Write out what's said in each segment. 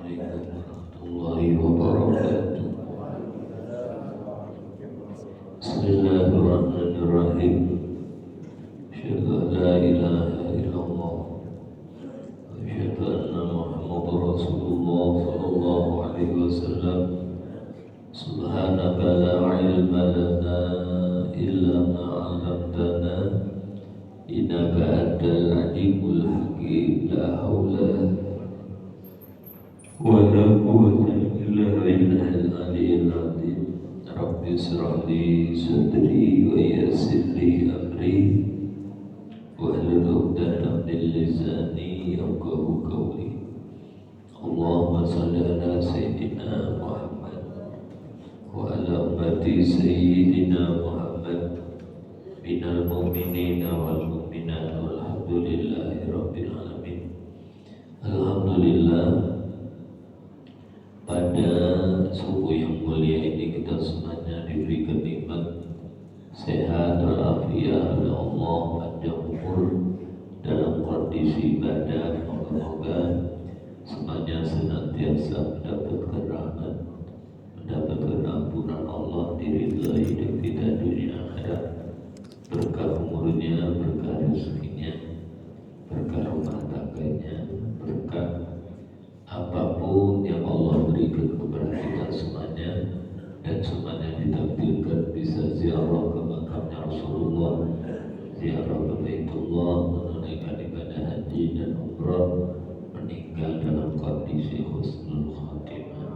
Assalamualaikum warahmatullahi wabarakatuh. Bismillahirrahmanirrahim. Asyhadu an la ilaha illallah wa asyhadu anna Muhammadar Rasulullah sallallahu alaihi wasallam. Subhanaka la ilma lana illa ma 'allamtana innaka antal alimul hakim. La haula wa la quwwata illa billahil aliyyil azim. Rabbi ishrah li sadri wa yassir li amri wahlul 'uqdatam min lisani yafqahu qawli. Allahumma shalli ala sayyidina Muhammad wa ala ummati sayyidina Muhammad minal mu'minina wal mu'minat walhamdulillahi rabbil alamin. Alhamdulillah, pada subuh yang mulia ini kita semuanya diberikan nikmat sehat walafiat oleh Allah, panjang umur dalam kondisi ibadah. Moga-moga semuanya senantiasa mendapatkan rahmat, mendapatkan ampunan Allah, diridhai hidup kita dunia akhirat, berkah umurnya, berkah rezekinya, berkah rumah tangganya, berkah apapun yang Allah berikan kepada kita semuanya, dan semuanya ditakdirkan bisa ziarah ke makamnya Rasulullah, ziarah ke Baitullah, menunaikan ibadah haji dan umrah, meninggal dalam kondisi husnul khatimah.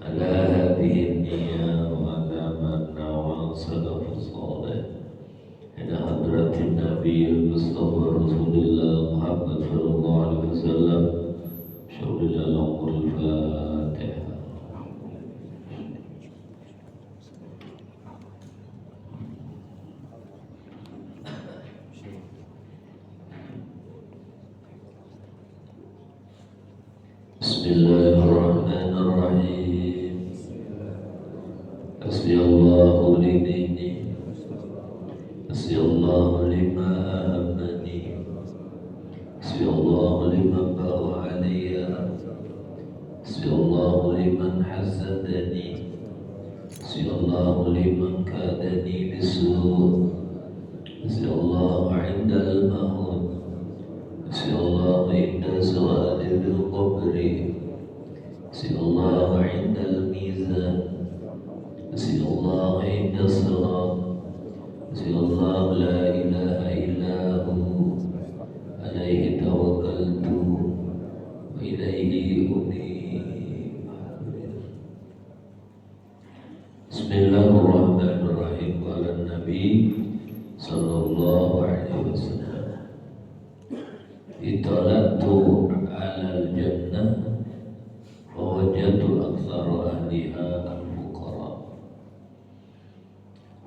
Ala hadhihi niyyah wa ala man nawal salafus salih ila hadratin Nabi Mustafa Rasulullah Muhammad sallallahu alaihi wasallam. Syukur dalam Al-Fatihah. Bismillahirrahmanirrahim. Hasbiyallahu li dini, hasbiyallahu lima ahammani, hasbiyallahu liman bawa alaiya, hasbiyallahu liman hasadani, hasbiyallahu liman kadani bisu', hasbiyallahu indal maut, hasbiyallahu inda su'alil qabri, hasbiyallahu indal mizan, hasbiyallahu inda sirat, hasbiyallahu la ilaha illahu alaihi tawakkaltu wa ilaihi unib. Bismillahirrahmanirrahim. Qala Nabi sallallahu alaihi wasallam, italatu alal jannah wa wajatu aktsara ahliha al-fuqara.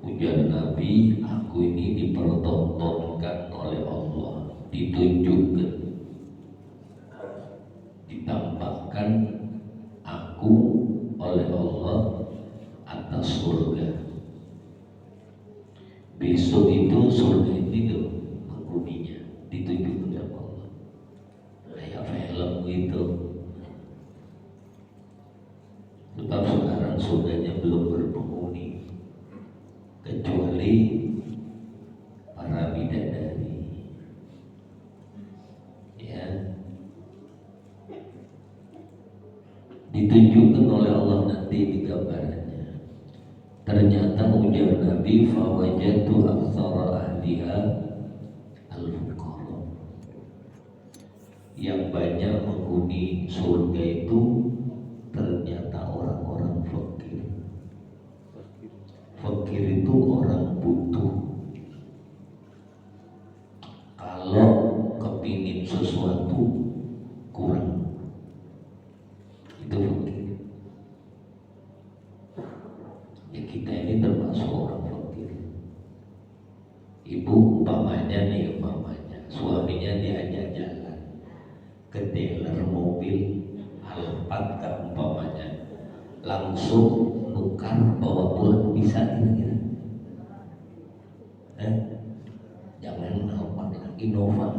Ujar Nabi, aku ini dipertontonkan oleh Allah, ditunjukkan, ditampakkan aku oleh Allah atas surga. Besok itu surga itu penghuninya ditunjukkan oleh Allah, kayak film itu. Sebab sekarang surganya belum berpenghuni kecuali para bidadari, ya, ditunjukkan oleh Allah nanti di gambarannya. Ternyata ujar Nabi, fawajatu aktsara ahliha al-fuqara. Yang banyak menghuni surga itu ternyata orang-orang fakir. Fakir itu orang butuh. Kalau kepingin sesuatu kurang, itu fakir. Ya, kita ini termasuk orang fakir. Ibu umpamanya suaminya diajak jalan ke dealer mobil Alphard umpamanya, langsung nukar bawa pulang bisa kira-kira? Jangan Alphard, Innova.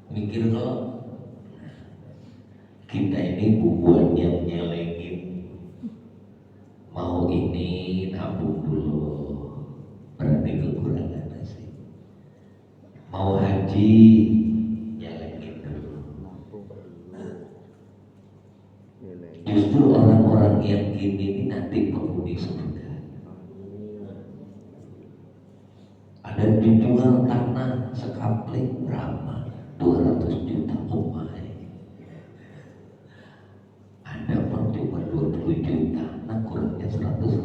Mikir kalau Kita ini bubuan yang nyelengin, mau ini nabung dulu, berarti kekurangan nasi. Mau haji nyelengin dulu. Justru orang-orang yang gini ini nanti penghuni surga. Ada dijual tanah sekapling berapa? 200 juta umai. Ada pun cuma 20 juta, nah kurangnya 180.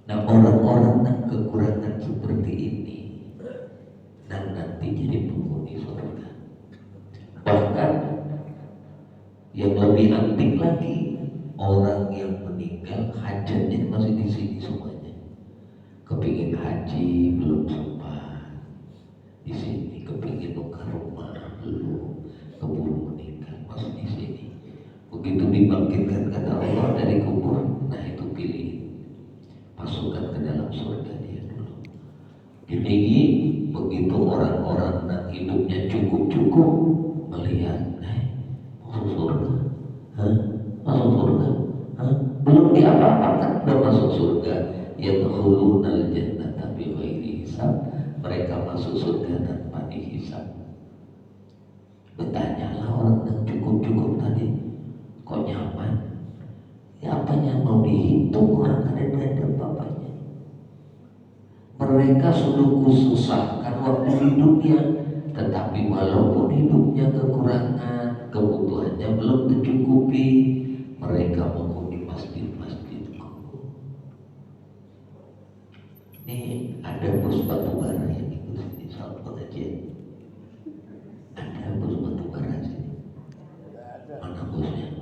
Nah orang-orang yang kekurangan seperti ini, nah nanti jadi penghuni surga. Bahkan yang lebih antik lagi, orang yang meninggal hajatnya masih di sini semuanya. Kepingin haji belum sempat di sini, kepingin buka rumah belum, keburu meninggal masih di sini. Begitu dibangkitkan kata Allah dari kubur, nah itu pilih, masukkan ke dalam surga dia dulu. Jadi begitu orang-orang yang hidupnya cukup-cukup melihat, masuk surga, masuk surga, belum diapa-apakan udah masuk surga. Yadkhulunal jannata bighairi hisab, mereka masuk surga tanpa dihisab. Bertanyalah orang yang cukup-cukup tadi, kok nyaman? Ya apanya mau dihitung, orang ada bapaknya. Mereka sudah kususahkan waktu hidupnya, tetapi walaupun hidupnya kekurangan, kebutuhannya belum tercukupi, mereka menghuni masjid-masjidku. Ini ada bus batubara yang ikut sini soal pengajian. Ada bus batubara sini. Mana bosnya?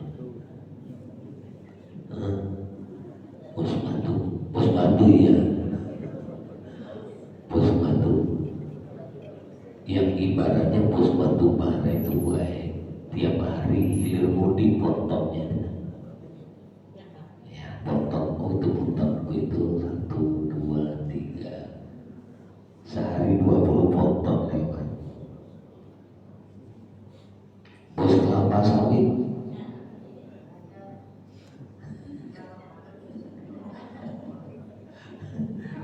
Bus batu ya. Bus batu. Yang ibaratnya bus batubara itu baik. Tiap hari hilir mudik potongnya. Ya potong, itu potongku itu 1, 2, 3. Sehari 20 potong lewat. Bus kelapa sawit.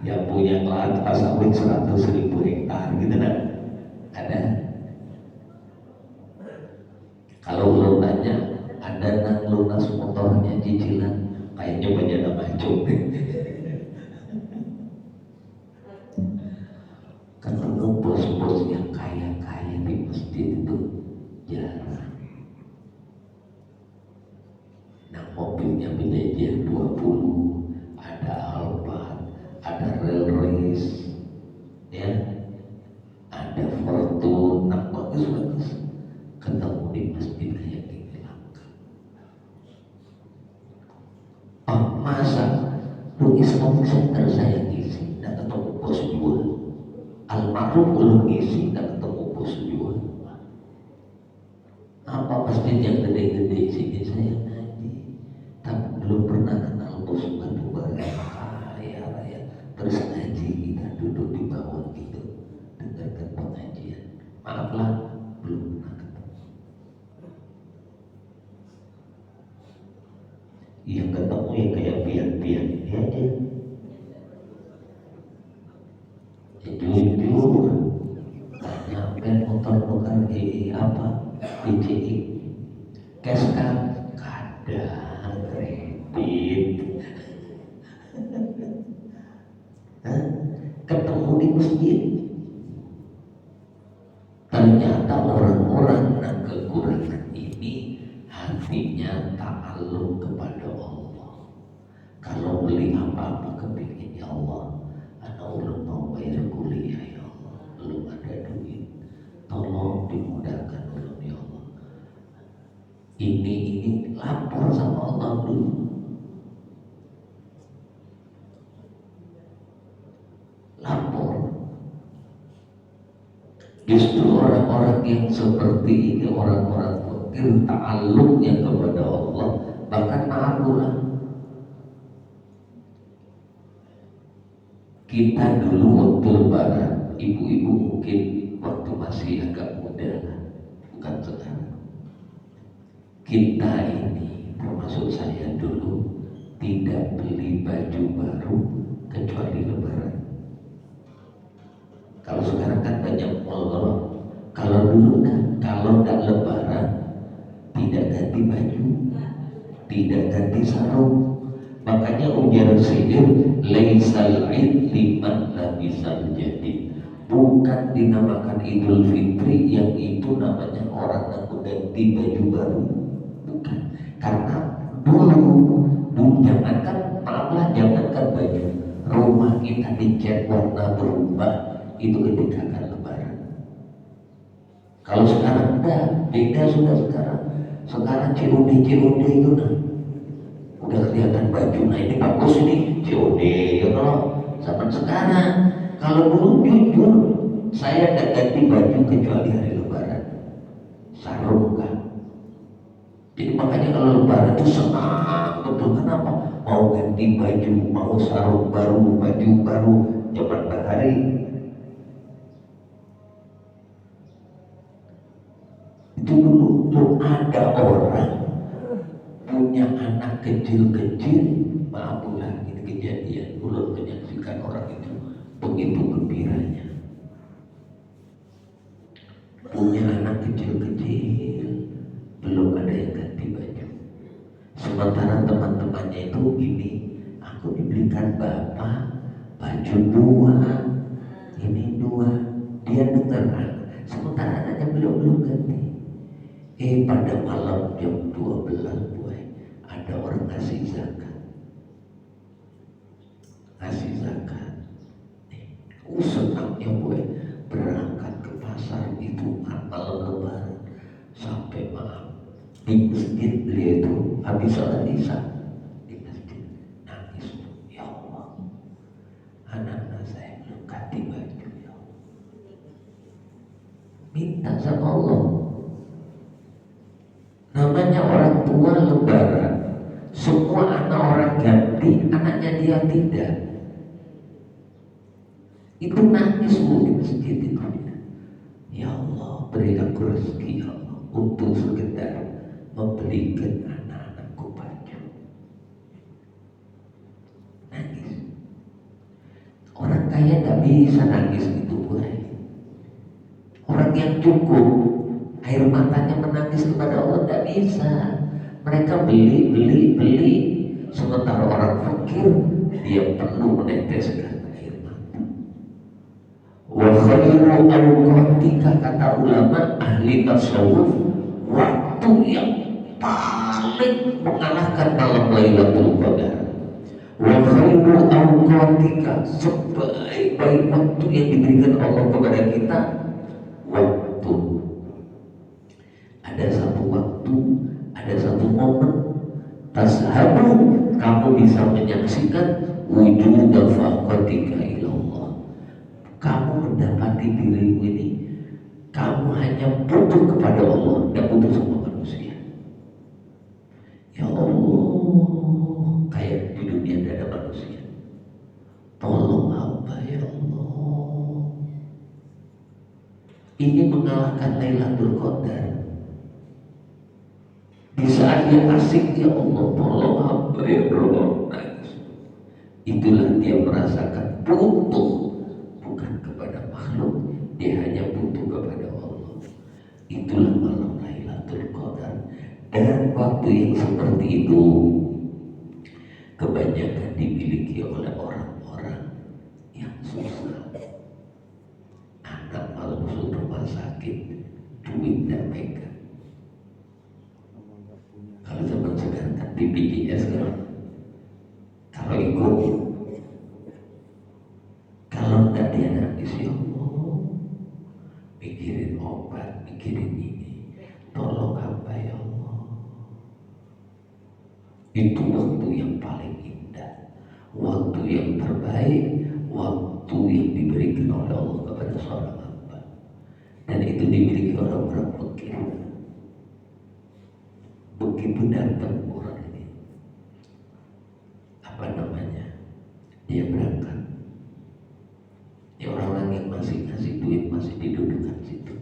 Yang punya kelapa sawit 100.000 hektar gitu kan? Ada. Kalau belum tanya, ada nang lunas motornya cicilan, kayaknya penjara macam. Karena bos-bos yang kaya-kaya di masjid itu jarang. Nah mobilnya Benejer 20, ada Alphard, ada Rail Race, ya, ada Fortune, nah bagus-bagus. Ketemu di masjid kayak gini langka. Oh masa lu Islamic Center saya ngisi, dan ketemu bos jual. Almarhum belum ngisi, dan ketemu bos jual. Apa masjid yang gede-gede sini saya ngaji, tapi belum pernah kenal bos batubara kaya raya. Terus ngaji kita duduk di bawah gitu, dengarkan pengajian. Maaflah, belum pernah ketemu. Yang ketemu yang kayak pian-pian ini aja. Jujur, tanya ben motor bukan apa, PCI, cash kan, kadang kredit. Ketemu di masjid, ternyata orang-orang yang kekurangan ini hatinya ta'alluq kepada Allah. Kalau beli apa-apa kepingin, ya Allah, anak belum mau bayar kuliah, ya Allah, belum ada duit, tolong dimudahkan belum, ya Allah. Ini lapor sama Allah dulu. Lapor. Justru orang-orang yang seperti ini, orang-orang fakir, ta'alluqnya kepada Allah, bahkan malulah. Kita dulu waktu lebaran, ibu-ibu mungkin waktu masih agak muda, bukan sekarang. Kita ini, termasuk saya dulu, tidak beli baju baru kecuali lebaran. Kalau sekarang kan banyak mall. Kalau dulu kan, kalau tidak lebaran, tidak ganti baju, tidak ganti sarung. Makanya ujar sihir, laisal id liman labisal jadid. Bukan dinamakan Idul Fitri yang itu namanya orang yang ganti baju baru. Bukan. Karena dulu jangankan, maaflah, jangankan baju, rumah kita dicat warna berubah itu ketika akan lebaran. Kalau sekarang enggak, beda sudah sekarang. Sekarang COD itu nah, udah kelihatan baju, nah ini bagus ini COD ya kalau zaman sekarang. Kalau dulu jujur saya tidak ganti baju kecuali hari lebaran, sarung kan. Jadi makanya kalau lebaran itu senang betul. Kenapa? Mau ganti baju, mau sarung baru, baju baru, zaman bahari. Itu dulu ada orang punya anak kecil-kecil, maaf ulang ini kejadian, ulun menyaksikan orang itu begitu gembiranya. Punya anak kecil-kecil, belum ada yang ganti baju. Sementara teman-temannya itu gini, aku dibelikan bapak baju dua, ini dua, dia dengar. Sementara anaknya belum ganti. Pada malam jam 12 boy, ada orang ngasih zakat. Senangnya boy, berangkat ke pasar itu malam lebaran sampai malam di masjid. Beliau itu habis sholat isya di masjid nangis, ya Allah, anak-anak saya belum ganti baju, ya Allah. Minta sama Allah. Namanya orang tua lebaran, semua anak orang ganti, anaknya dia tidak. Itu nangis di masjid itu. Ya Allah, beri aku rezeki, ya Allah, untuk sekedar membelikan anak-anakku baju. Nangis. Orang kaya tidak bisa nangis gitu, boy. Orang yang cukup, air matanya menangis kepada Allah tidak bisa. Mereka beli. Sementara orang fakir, dia perlu meneteskan air mata. Wa khairu awqatika, kata ulama ahli tasawuf, waktu yang paling mengalahkan malam Lailatul Qadar. Wa khairu awqatika, sebaik-baik waktu yang diberikan Allah kepada kita, waktu. Ada satu waktu, ada satu momen, tashabu, kamu bisa menyaksikan wujud faqatika ilallah. Kamu mendapati dirimu ini, kamu hanya butuh kepada Allah, tidak butuh sama manusia. Ya Allah, kayak di dunia tidak ada manusia. Tolong hamba ya Allah. Ini mengalahkan Lailatul Qadar. Di saat dia asik, ya Allah, tolong hamba ya Allah, nangis. Itulah dia merasakan butuh bukan kepada makhluk, dia hanya butuh kepada Allah. Itulah malam Lailatul Qadar. Dan waktu yang seperti itu kebanyakan dimiliki oleh orang-orang yang susah. Anak malam masuk rumah sakit, duit tidak megang. Kalau zaman sekarang kan BPJS kan, kalau ikut, kalau tidak dia nangis, ya Allah, mikirin obat, mikirin ini, tolong hamba ya Allah. Itu waktu yang paling indah, waktu yang terbaik, waktu yang diberikan oleh Allah kepada seorang hamba. Dan itu dimiliki orang-orang fakir. Begitu datang orang ini, apa namanya, dia berangkat. Ya, orang-orang yang masih ngasih duit masih didudukan situ.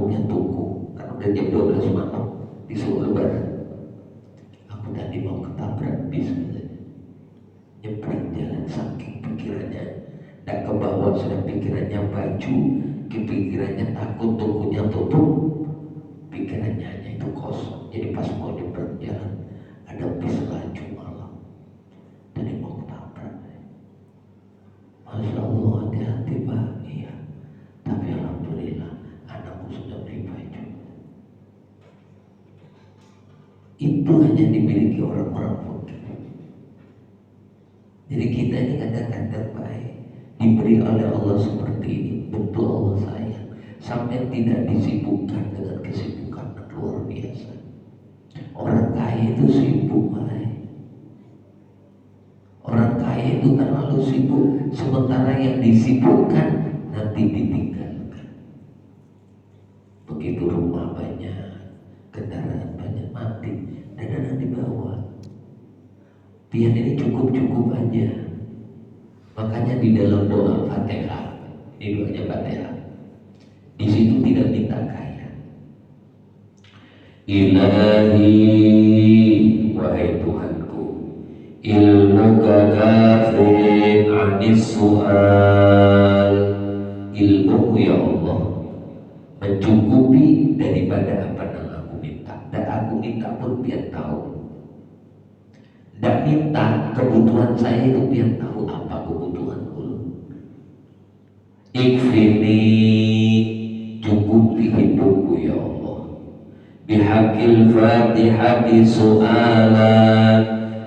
punya toko, kan udah jam 12 malam disuruh lebaran. Aku tadi mau ketabrak bis, nyebrang jalan saking pikirannya dan ke bawah, sudah pikirannya baju, pikirannya takut tokonya tutup, pikirannya hanya itu kosong. Jadi pas mau nyebrang jalan ada bis laju malam, tadi mau ketabrak. Masya Allah, hati-hati Pak. Iya, tapi alhamdulillah anakku sudah beli baju. Itu hanya dimiliki orang-orang fakir. Jadi kita ini kadang-kadang baik, diberi oleh Allah seperti ini, betul Allah sayang, sampai tidak disibukkan dengan kesibukan yang luar biasa. Orang kaya itu sibuk baik. Orang kaya itu terlalu sibuk, sementara yang disibukkan nanti ditinggalkan. Begitu rumah banyak, kendaraan banyak, mati, dan ada di bawah. Pian ini cukup-cukup aja. Makanya di dalam doa Fatihah, ini doanya Fatihah, di situ tidak minta kaya. Ilahi, wahai Tuhanku, ilmuka kafin anis su'al. Ilmu ya Allah mencukupi daripada apa yang aku minta. Dan aku minta pun biar tahu. Dan minta kebutuhan saya itu biar tahu apa kebutuhanku. Ikfini, cukupi hidupku ya Allah. Bihaqil fatihati su'alan,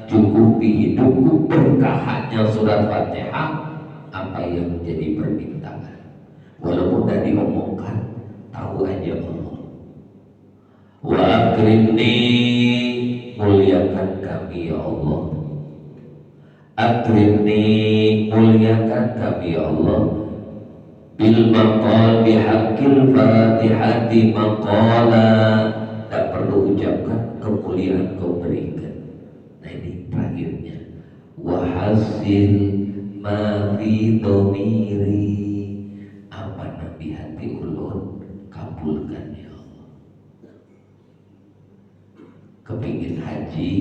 cukupi hidupku berkahnya surat Fatihah apa yang menjadi permintaan. Walaupun tidak diomongkan, tahu aja Allah. Wa akrimni, muliakan kami ya Allah. Akrimni, muliakan kami ya Allah. Bil maqal bihaqqil fatihati maqala, tak perlu ucapkan, kemuliaan kau berikan. Nah ini terakhirnya. Wa hasil ma fi dhamiri, apa nabi hati ulun kabulkan ya Allah. Kepingin haji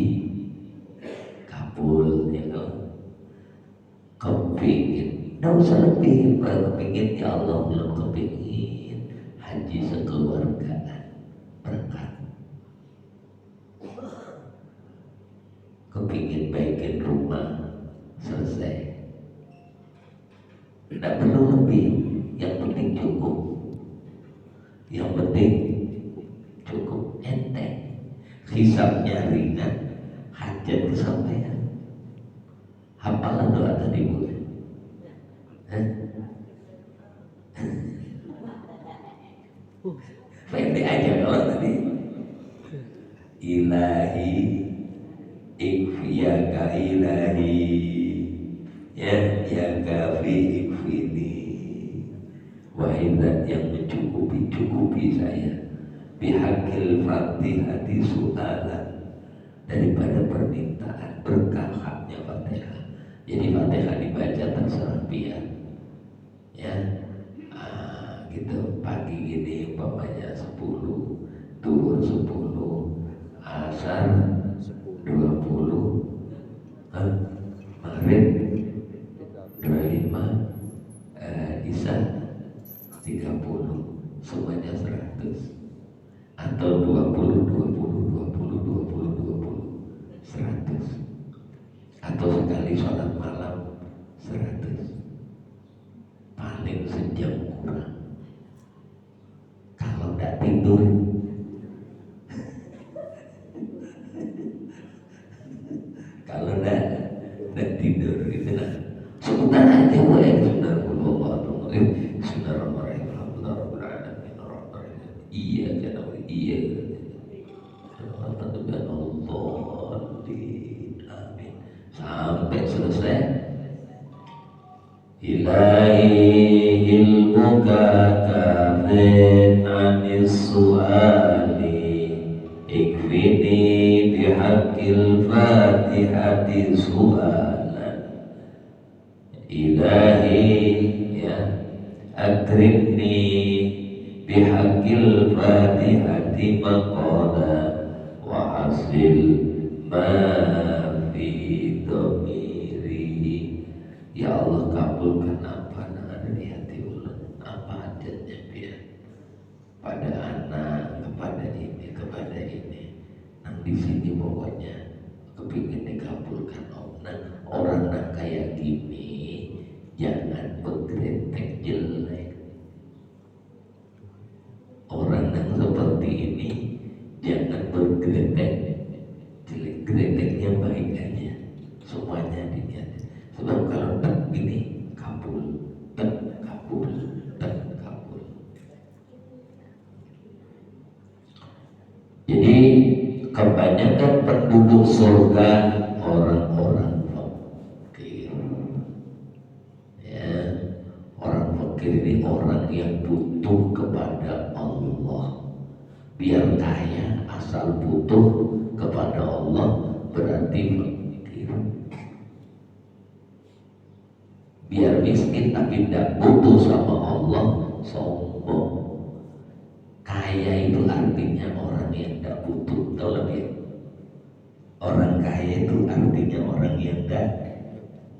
kabul ya Allah. Kepingin, tidak usah lebih, kepingin ya Allah, belum kepingin haji sekeluarga berangkat. Kepingin baikin rumah selesai, tidak perlu lebih, yang penting cukup. Yang penting cukup, enteng, hisabnya ringan, hajat kesampaian. Hafalan doa tadi Bu? Pendek aja doa tadi. Ilahi ikfiyaka ilahi, ya kafi ikfini, wahidat yang mencukupi, cukupi saya. Bihaqil fatihati su'alan, daripada permintaan, berkah haknya Fatihah. Jadi Fatihah dibaca terserah pian, ya. Gitu pagi gini umpamanya 10, duhur 10, asar 20, maghrib 25, isya 30, semuanya 100. Atau 20, 100. Atau sekali sholat malam 100. Paling sejam kurang. Kalau tidak tidur, kalau tidak tidur gitu lah. Sebentar aja boleh. Iya kata iya. Amin. Sampai selesai. Ilahi ilmuka kafin anis su'ali, ikfini bihaqqil fatihati su'alan. Ilahi ya akrimni bihaqil fatihati maqala wa hasil ma fi dhamiri. Ya Allah, kabulkan apa yang ada di hati ulun, apa hajatnya biar pada anak, kepada ini, kepada ini. Nang di sini pokoknya kepingin dikabulkan orang yang kayak gini jangan bergretek jelek. Orang yang seperti ini jangan bergretek jelek, greteknya baik aja, semuanya diniat. Sebab kalau tak gini kabul, tak kabul, tak kabul. Jadi kebanyakan penduduk surga orang-orang fakir. Ya, orang fakir ini orang yang butuh kepada Allah. Biar kaya asal butuh kepada Allah berarti fakir. Biar miskin tapi tidak butuh sama Allah sombong. Kaya itu artinya orang yang tidak butuh. Tahu lebih? Orang kaya itu artinya orang yang tidak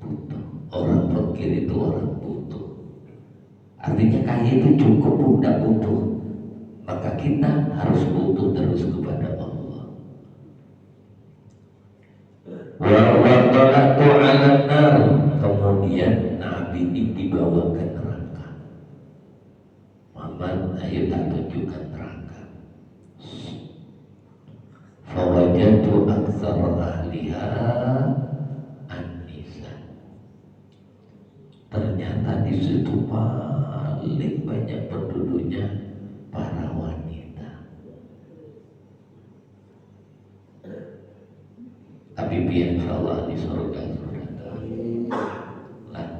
butuh. Orang fakir itu orang butuh. Artinya kaya itu cukup pun tidak butuh. Maka kita harus butuh terus kepada Allah. Wa wada'tu 'alan nar. Kemudian Nabi ini dibawa ke neraka. Muhammad, ayo tak tunjukkan neraka. Fawajatu aktsar ahliha an-nisa. Ternyata di situ paling banyak penduduknya para wanita. Tapi biar Allah di surga lah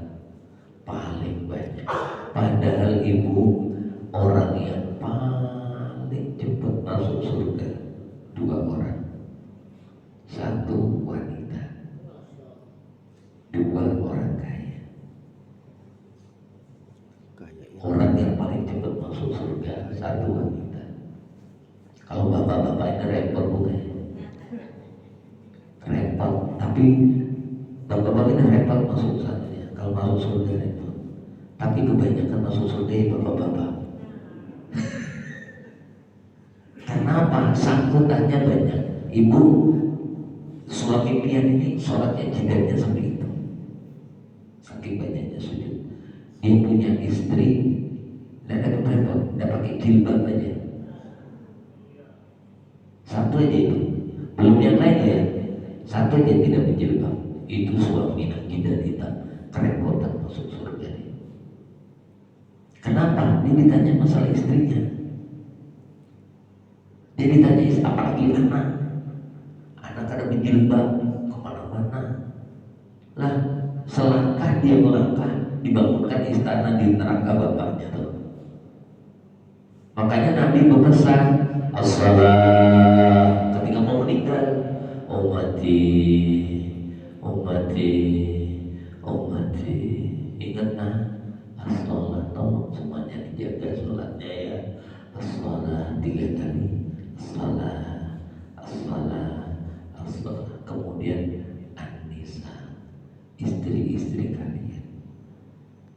paling banyak. Padahal ibu, orang yang paling cepat masuk surga dua orang, satu wanita, dua orang kaya. Orang yang paling cepat masuk surga satu wanita. Kalau bapak-bapak ini repot bukan? Repot, tapi bapak-bapak ini repot masuk surga. Kalau masuk surga repot, tapi kebanyakan masuk surga ya bapak-bapak. Kenapa? Sangkutannya banyak. Ibu, suami pian ini sholatnya jidatnya seperti itu, saking banyaknya sujud. Dia punya istri, tidak ada berapa, tidak pakai jilbab aja. Satu aja itu, belum yang lain ya. Satu aja tidak berjilbab. Itu suami nak jidat hitam, kerepotan masuk surga. Kenapa? Dia ditanya masalah istrinya. Dia ditanya apalagi anak ada berjilbab kemana-mana. Lah, selangkah dia melangkah dibangunkan istana di neraka bapaknya tuh. Makanya Nabi berpesan as-salat ketika mau meninggal, ummati, ummati, ummati. Ingatlah as-salat, tolong semuanya dijaga sholatnya ya. As-salat 3 kali. As-salat, as-salat, as-salat. Kemudian an-nisa, istri-istri kalian.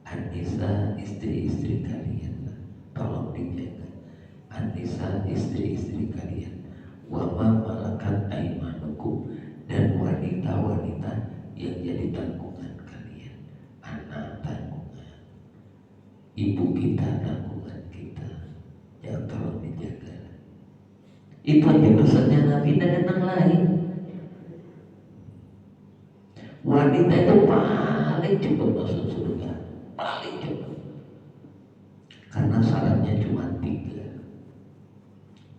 An-nisa, istri-istri kalian, tolong dijaga. An-nisa, istri-istri kalian. Wa ma malakat aimanukum, dan wanita-wanita yang jadi tanggungan kalian. Anak tanggungan, ibu kita tanggungan kita, yang tolong dijaga. Itu aja pesannya Nabi, dan yang lain. Wanita itu paling cepat masuk surga, paling cepat. Karena syaratnya cuma 3.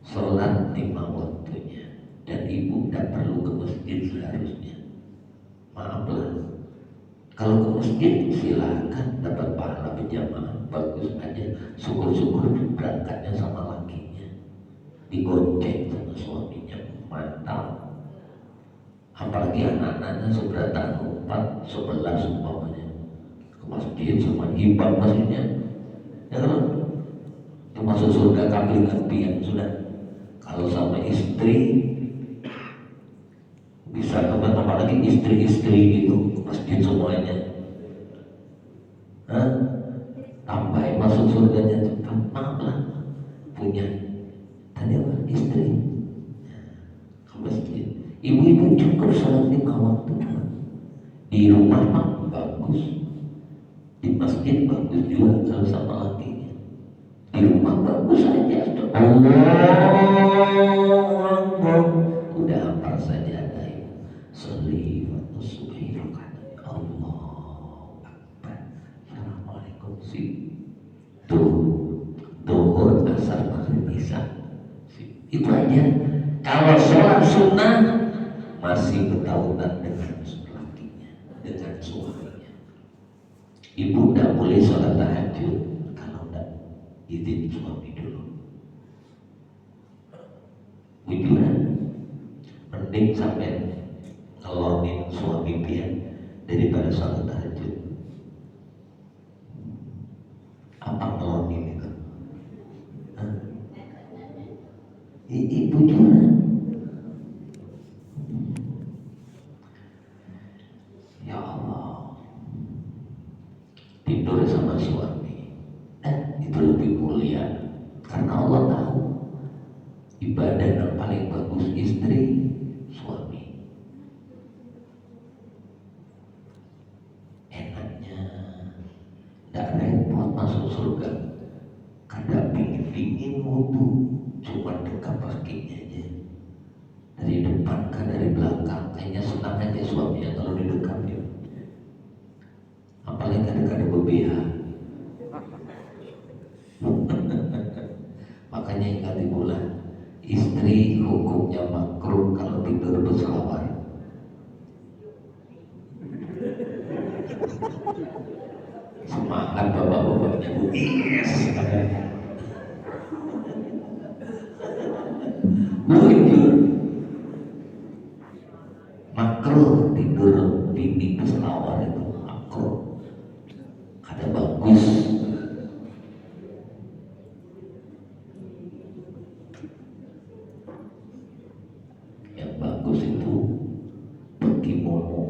Sholat 5 waktunya, dan ibu tidak perlu ke masjid seharusnya. Maaflah, kalau ke masjid silakan dapat pahala berjamaah, bagus aja. Syukur-syukur berangkatnya sama lakinya, digonceng sama suaminya, mantap. Apalagi anak-anaknya seberatan 4, 11 umpamanya ke masjid sama hibah masjidnya, ya kan? Cuma masuk surga kambing pian sudah. Kalau sama istri bisa kemana, apalagi istri-istri gitu masjid semuanya. Tambahin masuk surganya cepat, maaf lah punya tadi apa istri ke masjid. Ibu-ibu cukup sholat 5 waktu di rumah mah bagus, di masjid bagus juga kalau sama lakinya. Di rumah bagus aja, Allah udah hafal saja ada sholli waktu subuh rakaat Allah akbar assalamualaikum duhur asar maghrib isya itu aja. Kalau sholat sunnah masih bertautan dengan lakinya, dengan suaminya. Ibu tidak boleh sholat tahajud kalau tidak izin suami dulu. Bujuran mending sampai ngelonin suami pian daripada sholat tahajud. Apa ngelonin itu? Bujuran. Ya Allah, tidur sama suami itu lebih mulia karena Allah tahu ibadah yang paling bagus istri suami. Enaknya tidak repot masuk surga, kada pingin wudu cuma dekat kakinya aja dari depan kan dari belakang, kayaknya senang aja suaminya kalau didekapin. Apalagi ada BBH. Makanya ingat bulan istri hukumnya makruh kalau tidur berselawar. Semangat bapak-bapaknya bu. Yes. Bujur. Makruh tidur bini berselawar itu makruh. Kada bagus. Yang bagus itu berkimono,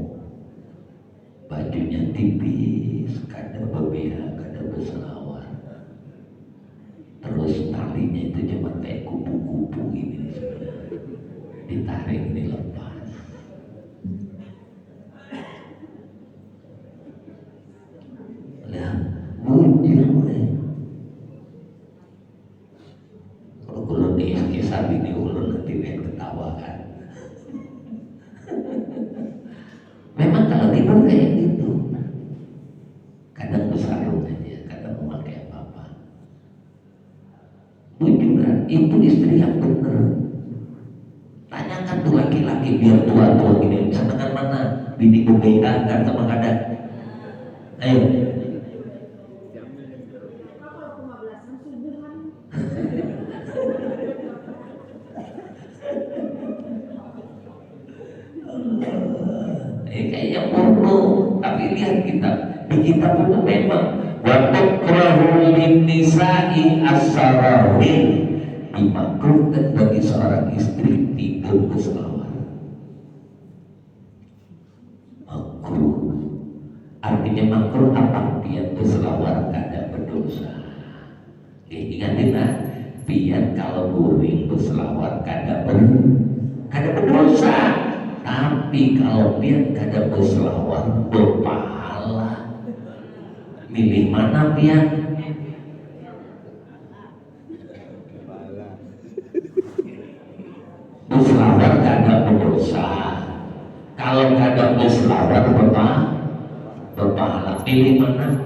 bajunya tipis, kada BBH, kada berselawar. Terus talinya itu cuma kayak kupu-kupu ini, ditarik ini lepas. Lah, mujur kalau kulon kisah ini ulun nanti dia ketawakan. Memang kalau tidur kayak gitu, kadang bersarung aja, kadang memakai apa-apa. Bujuran itu istri yang benar. Tanyakan tuh laki-laki biar tua-tua gini, senangan mana? Bini berbeda kan sama kada? Ayo. Kayaknya porno, tapi lihat kita di kitab itu memang watukrahu lin-nisa'i as-sarawih, dimakruhkan bagi seorang istri tidur berselawar. Makruh artinya makruh apa? Pian berselawar kada berdosa. Ingatin lah, pian kalau guring berselawar kada berdosa. Tapi kalau dia kada berselawar berpahala. Milih mana pian? Berselawar kada berdosa. Kalau kada berselawar berpahala. Pilih mana?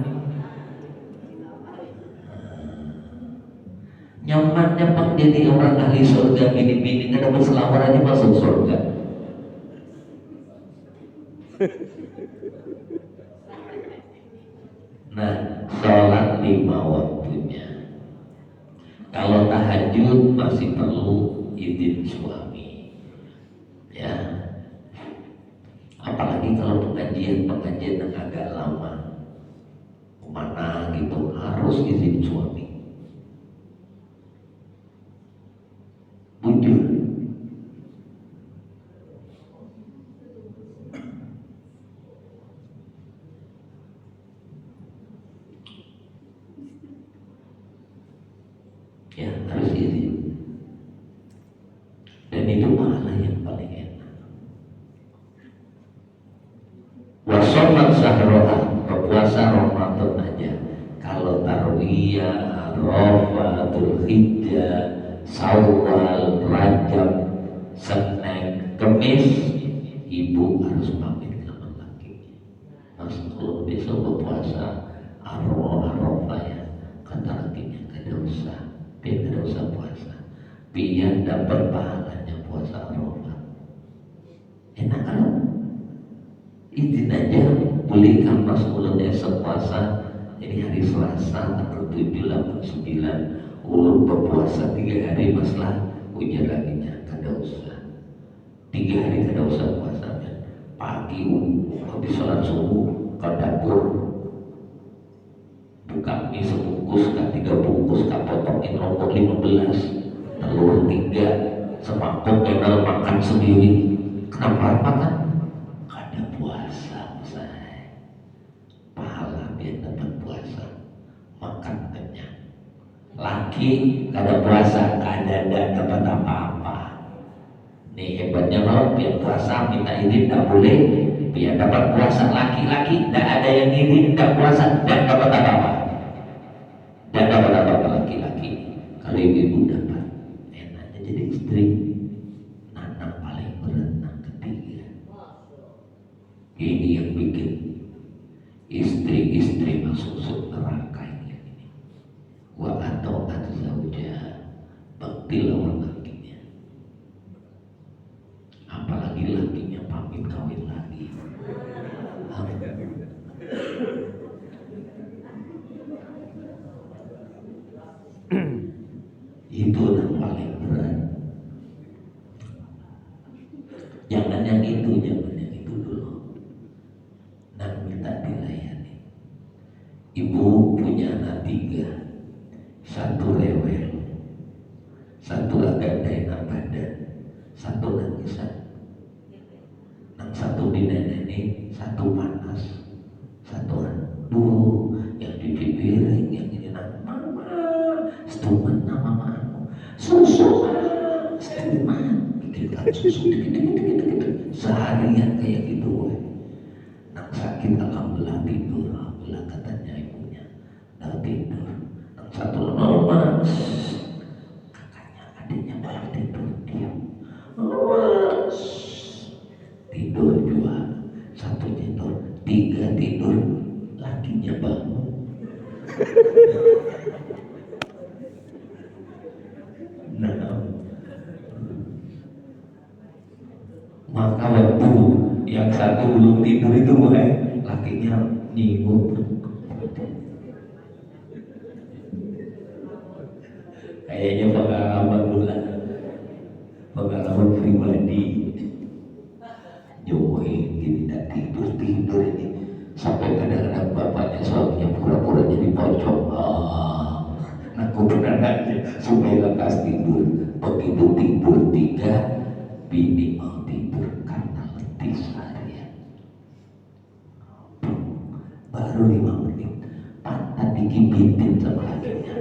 Nyamannya pak jadi orang ahli surga, bini-bini kada berselawar aja masuk surga. Nah, sholat 5 waktunya. Kalau tahajud masih perlu izin suami, ya. Apalagi kalau pengajian yang agak lama, kemana gitu harus izin suami. Ya harus izin. Dan itu pahala yang paling enak. Wasomat sahroha, berpuasa Ramadan aja. Kalau tarwiyah, Arafah, Dzulhijjah, Syawal, Rajab, Senin, Kemis, ibu harus pamit sama laki. Mas kalau besok berpuasa Arafah ya, kata lakinya kada usah, biar kada usah puasa, biar dapat pahalanya puasa Arafah. Enak kan? Izin aja, pulihkan pas ulun esok puasa. Jadi hari Selasa tanggal 7, 8, 9 ulun berpuasa 3 hari masalah ujar laginya kada usah 3 hari kada usah puasa kan. Pagi habis sholat subuh ke dapur buka mie sebungkus ke 3 bungkus ke potongin nomor 15 telur 3 semangkuk kenal makan sendiri. Kenapa makan? Kada puasa saya. Pahala biar dapat puasa makan kenyang. Laki kada puasa kada dapat apa-apa. Nih hebatnya kalau biar puasa minta izin tak boleh, biar dapat puasa. Laki-laki tidak ada yang izin tidak puasa dan dapat apa-apa. Dan dapat apa-apa laki-laki. Kalau ibu dapat enaknya jadi istri. Anak paling berat anak ketiga. Ini yang bikin istri-istri masuk neraka ini. Wa atau zauja, bakti lawan lakinya. Apalagi lakinya pamit kawin lagi. Itu yang paling berat. Jangan yang itu dulu. Dan minta dilayani. Ibu punya anak 3, 1 rewel, 1 agak enak badan, 1 nangisan. Yang 1 dineneni, 1 panas, 1 aduh, yang cuci piring, yang ini nak mama, setuman nama mama, susu, setuman, kita susu, seharian kayak gitu. Nang sakit alhamdulillah tidur, alhamdulillah katanya ibunya, dah tidur. Nang 1 normal, kakaknya adiknya malah tidur diam, tidur juga, 1 tidur, 3 tidur, lakinya bangun. Nah, maka waktu yang 1 belum tidur itu lakinya nyinggung. Kayaknya pengalaman pribadi. Join gini tidak tidur ini sampai kadang-kadang bapaknya suaminya pura-pura jadi pocong. Aku pernah nanya supaya lekas tidur. Begitu tidur 3, bini mau tidur karena letih seharian. Baru 5 menit pantat digigitin sama lakinya.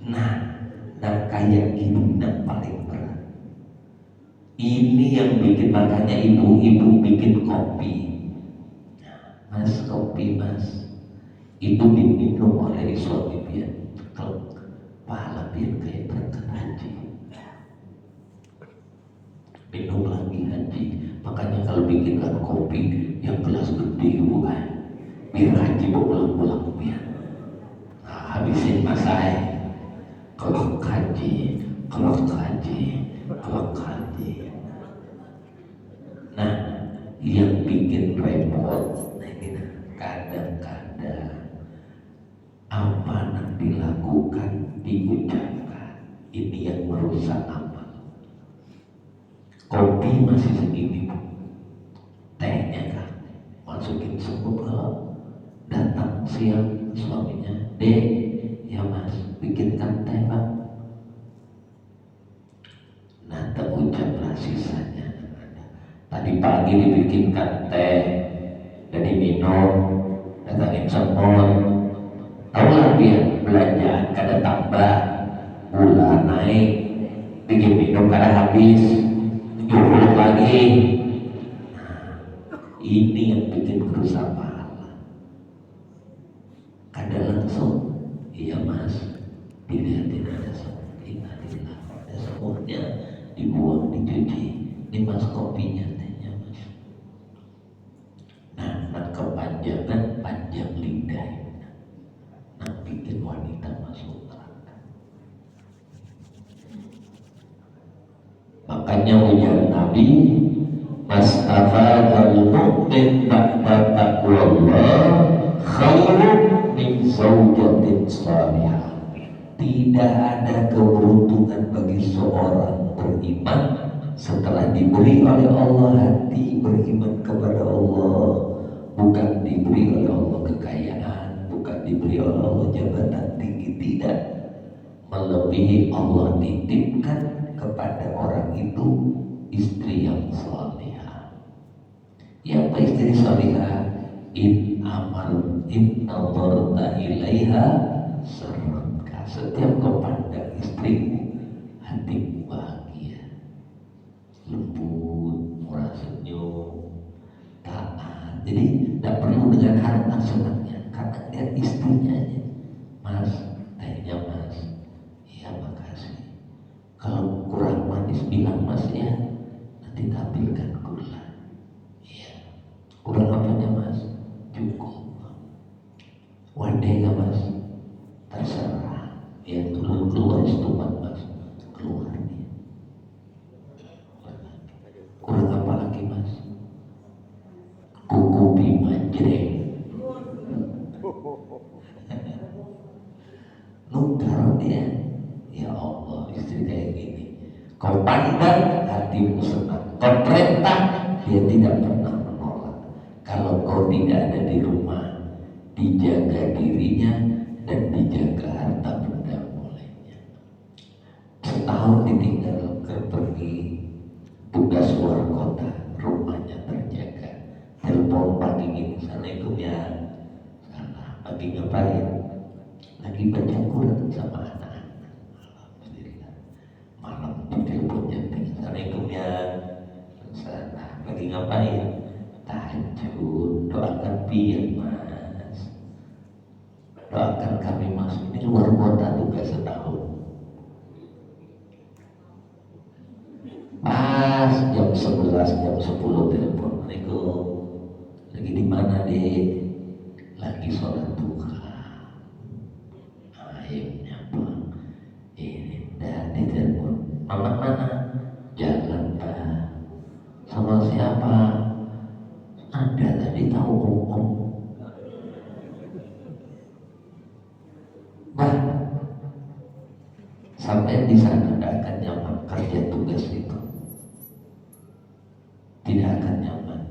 Nah, dan kayak gini yang paling berat. Ini yang bikin, makanya ibu-ibu bikin kopi. Mas, kopi mas, itu diminum oleh suami biar kalau pahala biar kayak berangkat haji. Minum lagi haji. Makanya kalau bikinkan kopi yang gelas gede bukan, biar haji pulang-pulang biar. Habisin mas saya. Kalau kaji. Nah, yang bikin repot, nah ini kadang-kadang apa yang dilakukan diucapkan, ini yang merusak amal. Kopi masih segini, tehnya kan masukin semut. Kalau datang siang suaminya, dek, ya mas, bikinkan teh bang. Nah, terucaplah sisanya. Tadi pagi dibikinkan teh, dan diminum, datangin semut, naik, bikin minum karena habis, jumlah lagi. Ini yang bikin kerusak pahala. Kadang langsung, iya mas, dilihatin ada semut, innalillah, ada semutnya, dibuang, dicuci, ini mas kopinya tehnya mas. Nah kepanjangan panjang lidah, nah bikin wanita masuk neraka. Makanya ujar Nabi, Mas afadhal mu'min ba'da taqwallah khairun min zawjatin salihah. Tidak ada keberuntungan bagi seorang beriman setelah diberi oleh Allah hati beriman kepada Allah, bukan diberi oleh Allah kekayaan, bukan diberi oleh Allah jabatan tinggi, tidak. Melebihi Allah titipkan kepada orang itu istri yang salihah. Ya, apa istri salihah? In nazarta ilaiha sarraka. Setiap kau pandang istrimu, hatimu bahagia, lembut, murah senyum, taat. Jadi tidak perlu dengan harta senangnya, karena dia istrinya aja. Mas, tehnya mas, iya makasih. Kalau kurang manis bilang mas ya, nanti tampilkan gula. Iya. Kurang apanya mas? Cukup. Wadai nggak mas? Terserah. Ya keluar istuman mas, keluar nih. Kurang apa lagi mas? Kuku bima jreng. Nungkar dia. Ya Allah, istri kayak gini. Kau pandang hatimu senang. Kau perintah, dia tidak pernah menolak. Kalau kau tidak ada di rumah, dijaga dirinya dan dijaga harta benda mulainya. Setahun ditinggal pergi tugas luar kota, rumahnya terjaga. Telepon pagi ini, assalamualaikum ya. Salah, pagi ngapain? Lagi baca Quran sama anak. Alhamdulillah. Malam ditelepon jam 3, assalamualaikum ya. Salah, lagi ngapain? Tahajud, doakan pian mas. Doakan kami mas, ini luar kota tugas setahun. Pas jam 11, jam 10 telepon, assalamualaikum. Lagi di mana dek? Lagi sholat duha. Akhirnya bang, ini dah di telepon. Mama mana? Jalan pak. Sama siapa? Ada tadi tahu om. Bah, sampai di sana tidak akan nyaman kerja tugas itu. Tidak akan nyaman.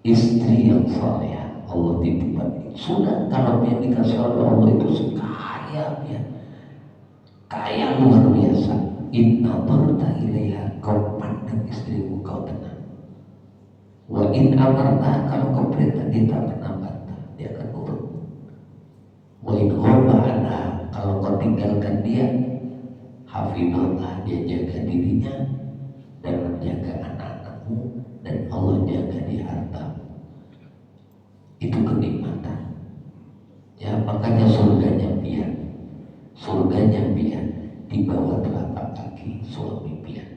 Istri yang saleh Allah titipkan. Sudah kalau dia dikasih oleh Allah itu sekaya dia, kaya luar biasa. Inna barta ilaiha, kau pandang istrimu kau tenang. Wa in amarta, kalau kau perintah dia tak pernah bantah, dia akan urut. Wa in ghaba anha, kalau kau tinggalkan dia, hafidhullah, dia jaga dirinya dan menjaga anak-anakmu, dan Allah jaga di hartamu. Itu kenikmatan. Ya, makanya surganya pian. Surganya pian di bawah telapak kaki suami pian.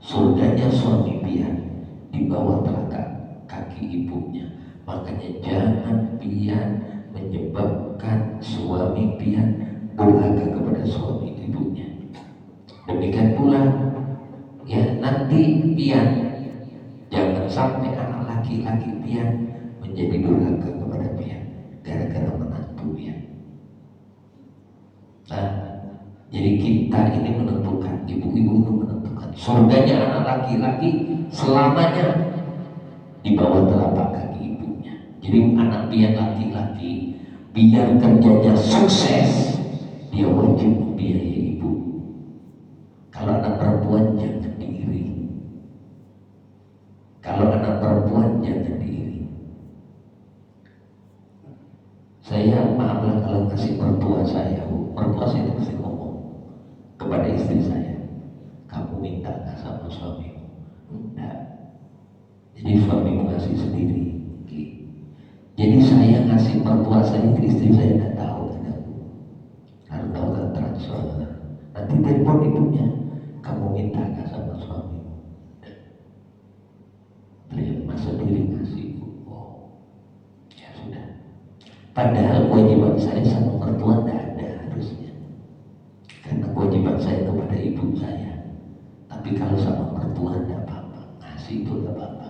Surganya suami pian di bawah telapak kaki ibunya. Makanya jangan pian menyebabkan suami pian durhaka kepada suami ibunya. Demikian pula ya, nanti pian jangan sampai anak laki-laki pian menjadi durhaka kepada pian gara-gara menantu pian. Nah, jadi kita ini menentukan, ibu-ibu itu menentukan surganya anak laki-laki selamanya di bawah telapak kaki ibunya. Jadi anak pian laki-laki biar kerjanya sukses, dia wajib membiayai ibu. Kalau anak perempuan jangan diiri. Kalau anak perempuan jangan diiri. Saya maaflah kalau kasih mertua saya, mertua saya itu suamimu. Enggak. Jadi suamimu ngasih sendiri. Jadi saya ngasih mertua saya ke istri saya tidak tahu, harus tahu kan transfer. Nanti telepon ibunya, kamu minta nggak sama suamimu? Terima sendiri ngasih ibu. Oh, ya sudah. Padahal kewajiban saya sama mertua tidak ada harusnya, karena kewajiban saya kepada ibu saya. Tapi kalau sama mertua tidak apa-apa, ngasih itu tidak apa-apa.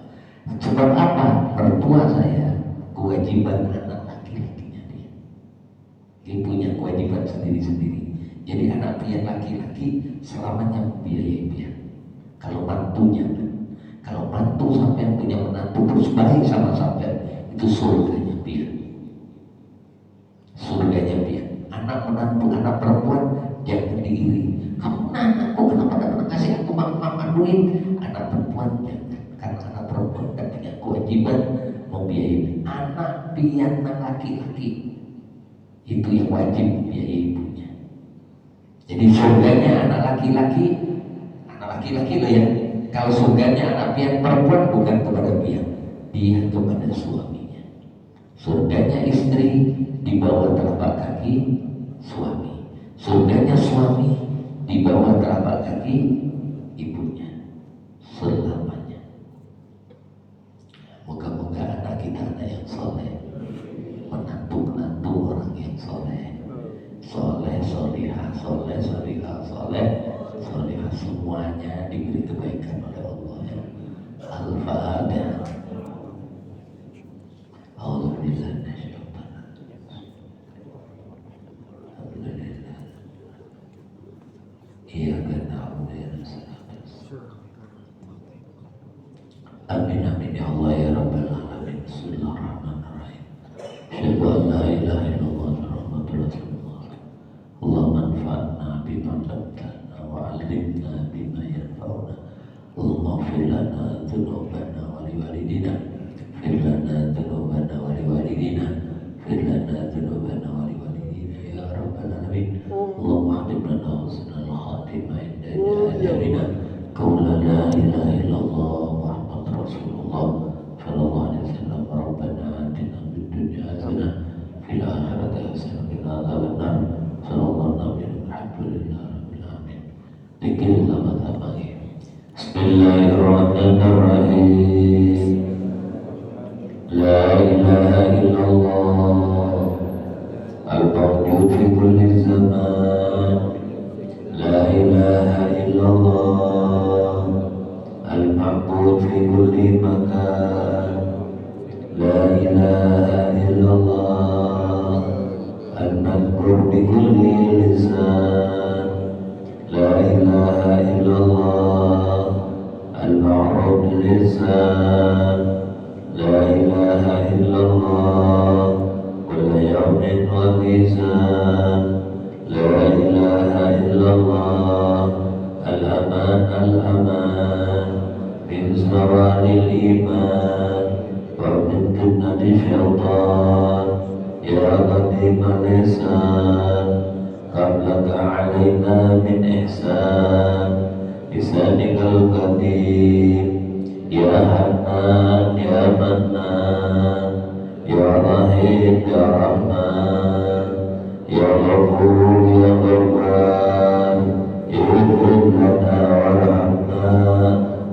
Sebab apa? Mertua saya kewajiban anak laki-lakinya dia punya kewajiban sendiri-sendiri. Jadi anak pian laki-laki selamanya membiayai pian. Kalau mantunya, kalau mantu sampai punya menantu terus baik sama sampai, itu surganya pian. Surganya pian. Anak menantu, anak perempuan jangan diiri. Kamu anakku kenapa tidak pernah kasih aku makan duit? Anak perempuan jangan, karena anak perempuan tidak punya kewajiban membiayai. Anak pian laki-laki itu yang wajib membiayai ibunya. Jadi surganya anak laki-laki loh ya. Kalau surganya anak pian perempuan bukan kepada pian, dia kepada suaminya. Surganya istri di bawah telapak kaki suami. Surganya suami di bawah telapak kaki ibunya selamanya. Moga-moga anak kita anak yang soleh, menantu orang yang soleh, solihah, semuanya diberi kebaikan oleh Allah. Al-Fatihah. Amin amin ya Allah ya Rabbal alamin. Bismillahirrahmanirrahim. Asyhadu an la ilaha illallah Muhammadur Rasulullah. Allahumma anfa'na bima 'allamtana wa 'allimna bima yanfa'una. Allahumma ighfir lana dzunubana wa liwalidina. Ighfir lana dzunubana wa liwalidina. Ighfir lana dzunubana wa liwalidina ya Rabbal alamin. Allahumma hadib lana husnal khatimah inda ajalina. Qawla la ilaha illallah Rasulullah sallallahu alaihi wasallam. Rabbana atina fid dunya hasanah fil akhirati hasanah wa qina adzabannar. Sallallahu alaihi rabbil alamin. Dikir sama-sama. Bismillahirrahmanirrahim. La ilaha illallah al-mawjud fi kulli zaman. La ilaha illallah al-ma'bud fi kulli makan. La ilaha illallah al-madhkur bi kulli lisan. La ilaha illallah al-ma'ruf lisan. La ilaha illallah kulla yawmin wa mizan. La ilaha illallah al-aman al-aman min zaranil iman wa min fitnatil syaitan. Ya qadimal lisan qablaka alaina min ihsan. Lisanikal qadim ya Hanan ya Mannan ya Rahim ya Rahman ya Ghafur ya Ghafar. Ighfir lana warhamna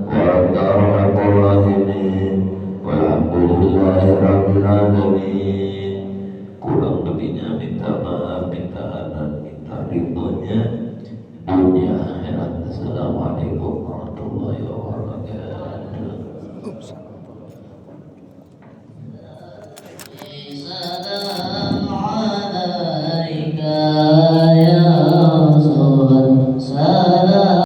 wa anta arhamur rahimin. Walhamdulillahi rabbil alamin. Kurang lebihnya minta maaf, minta anak, minta ridhonya dunia